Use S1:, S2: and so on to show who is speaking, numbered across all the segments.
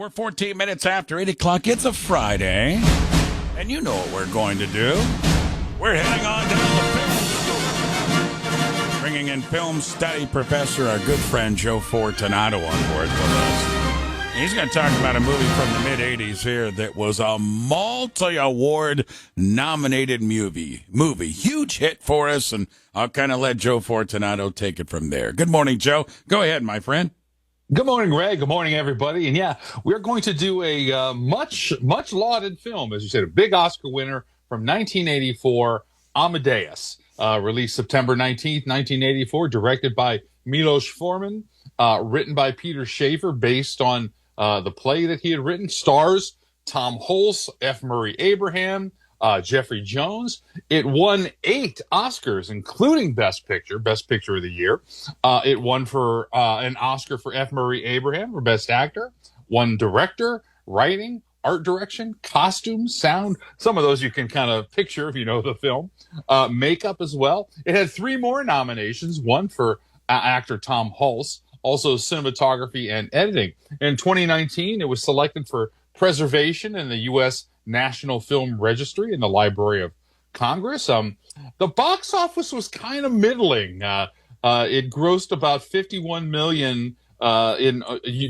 S1: We're 14 minutes after 8 o'clock. It's a Friday, and you know what we're going to do. We're heading on down to film school. Bringing in film study professor, our good friend Joe Fortunato on board with us. He's going to talk about a movie from the mid-'80s here that was a multi-award nominated movie. Huge hit for us, and I'll kind of let Joe Fortunato take it from there. Good morning, Joe. Go ahead, my friend.
S2: Good morning, Ray. Good morning, everybody. And yeah, we're going to do a much lauded film, as you said, a big Oscar winner from 1984, Amadeus, released September 19th, 1984, directed by Milos Forman, written by Peter Shaffer, based on the play that he had written. Stars Tom Hulce, F. Murray Abraham, Jeffrey Jones. It won 8 Oscars, including Best Picture of the Year. It won for an Oscar for F. Murray Abraham for Best Actor, won Director, Writing, Art Direction, Costumes, Sound. Some of those you can kind of picture if you know the film. Makeup as well. It had 3 more nominations, one for actor Tom Hulce, also cinematography and editing. In 2019, it was selected for preservation in the U.S. National Film Registry in the Library of Congress. The box office was kind of middling. It grossed about $51 million in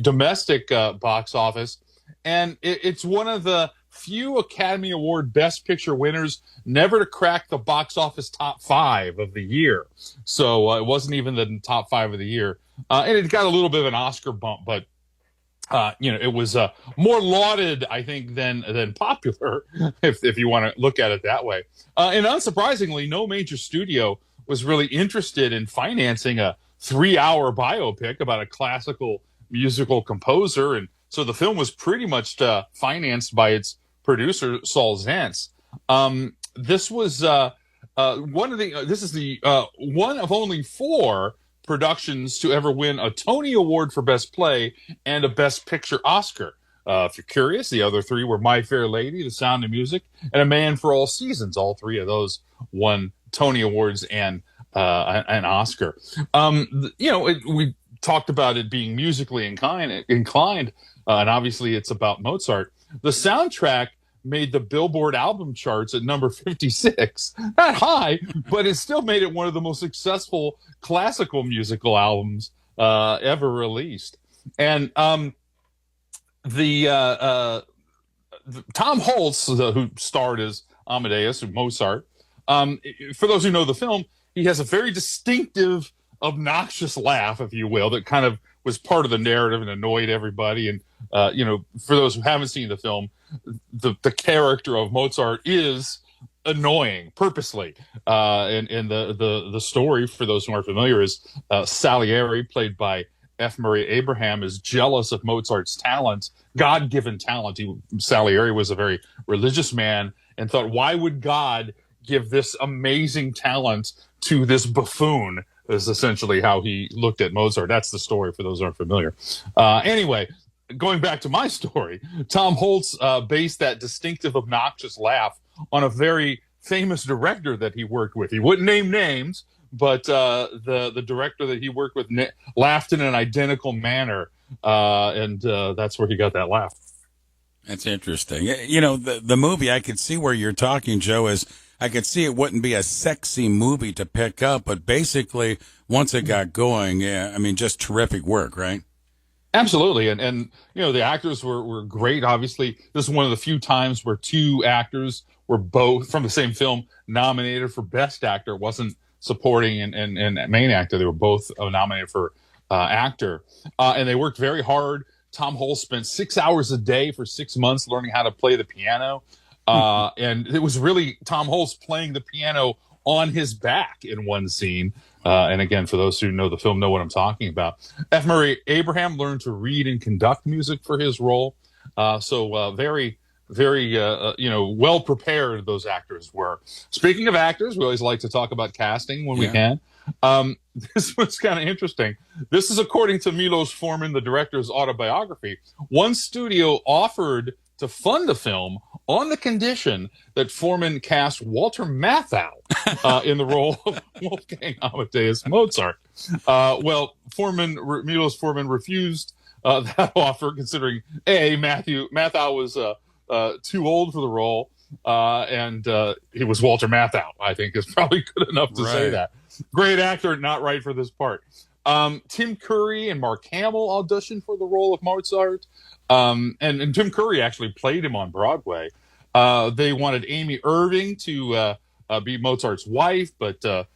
S2: domestic box office, and it's one of the few Academy Award Best Picture winners never to crack the box office top 5 of the year. So it wasn't even the top 5 of the year, and it got a little bit of an Oscar bump, but it was more lauded, I think, than popular, if you want to look at it that way. And unsurprisingly, no major studio was really interested in financing a 3-hour biopic about a classical musical composer, and so the film was pretty much financed by its producer, Saul Zaentz. This was this is the one of only 4 productions to ever win a Tony Award for Best Play and a Best Picture Oscar. If you're curious, the other 3 were My Fair Lady, The Sound of Music, and A Man for All Seasons. All 3 of those won Tony Awards and an Oscar. We talked about it being musically inclined, and obviously it's about Mozart. The soundtrack made the Billboard album charts at number 56. Not high, but it still made it one of the most successful classical musical albums ever released. And Tom Hulce, who starred as Amadeus, or Mozart, for those who know the film, he has a very distinctive, obnoxious laugh, if you will, that kind of was part of the narrative and annoyed everybody. And, for those who haven't seen the film, the character of Mozart is annoying purposely. And the story, for those who aren't familiar, is Salieri, played by F. Murray Abraham, is jealous of Mozart's talent, God-given talent. Salieri was a very religious man and thought, why would God give this amazing talent to this buffoon? Is essentially how he looked at Mozart. That's the story for those who aren't familiar. Anyway, going back to my story, Tom Hulce based that distinctive, obnoxious laugh on a very famous director that he worked with. He wouldn't name names, but the director that he worked with laughed in an identical manner, and that's where he got that laugh.
S1: That's interesting. The movie, I could see where you're talking, Joe, is I could see it wouldn't be a sexy movie to pick up, but basically, once it got going, just terrific work, right?
S2: Absolutely. And the actors were great. Obviously, this is one of the few times where 2 actors were both from the same film nominated for Best Actor. It wasn't supporting and main actor. They were both nominated for actor. And they worked very hard. Tom Hulce spent 6 hours a day for 6 months learning how to play the piano. And it was really Tom Hulce playing the piano on his back in one scene. And again, for those who know the film, know what I'm talking about. F. Murray Abraham learned to read and conduct music for his role. Very, very, well prepared those actors were. Speaking of actors, we always like to talk about casting when we can. This was kind of interesting. This is according to Milos Forman, the director's autobiography. One studio offered to fund the film on the condition that Forman cast Walter Matthau in the role of Wolfgang Amadeus Mozart. Milos Forman refused that offer, considering Matthew was too old for the role, and he was Walter Matthau. I think is probably good enough to say that. Great actor, not right for this part. Tim Curry and Mark Hamill auditioned for the role of Mozart, and Tim Curry actually played him on Broadway. They wanted Amy Irving to be Mozart's wife, but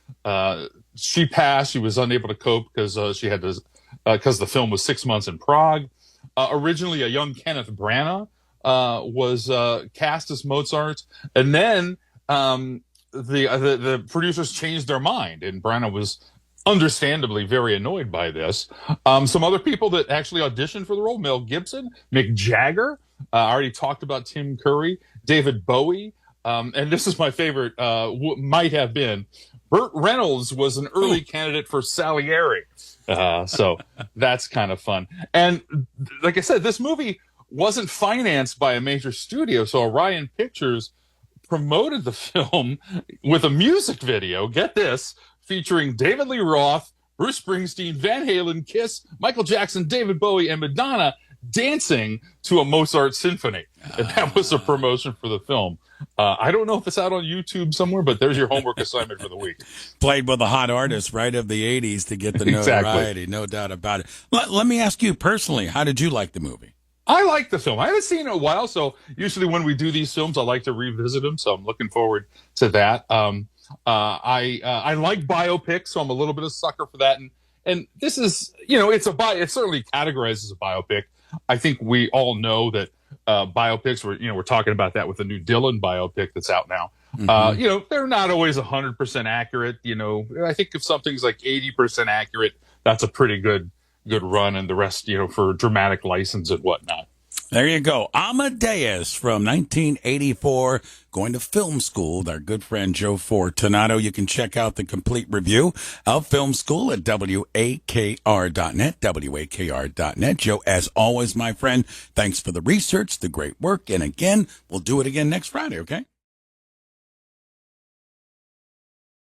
S2: she passed. She was unable to cope because she had to, because the film was 6 months in Prague. Originally, a young Kenneth Branagh was cast as Mozart, and then the producers changed their mind, and Branagh was understandably very annoyed by this. Some other people that actually auditioned for the role: Mel Gibson, Mick Jagger. I already talked about Tim Curry, David Bowie, and this is my favorite. Might have been Burt Reynolds was an early candidate for Salieri, so that's kind of fun. And like I said, this movie wasn't financed by a major studio, so Orion Pictures promoted the film with a music video. Get this, featuring David Lee Roth, Bruce Springsteen, Van Halen, Kiss, Michael Jackson, David Bowie, and Madonna dancing to a Mozart symphony. And that was a promotion for the film. I don't know if it's out on YouTube somewhere, but there's your homework assignment for the week.
S1: Played with a hot artist, right, of the 80s to get the notoriety, no doubt about it. Let me ask you personally, how did you like the movie?
S2: I like the film. I haven't seen it in a while, so usually when we do these films, I like to revisit them, so I'm looking forward to that. I like biopics, so I'm a little bit of a sucker for that. And this is, it's certainly categorized as a biopic. I think we all know that biopics, we're talking about that with the new Dylan biopic that's out now. Mm-hmm. They're not always 100% accurate. I think if something's like 80% accurate, that's a pretty good run, and the rest, for dramatic license and whatnot.
S1: There you go. Amadeus from 1984, going to film school with our good friend Joe Fortunato. You can check out the complete review of Film School at WAKR.net, WAKR.net. Joe, as always, my friend, thanks for the research, the great work. And again, we'll do it again next Friday, okay?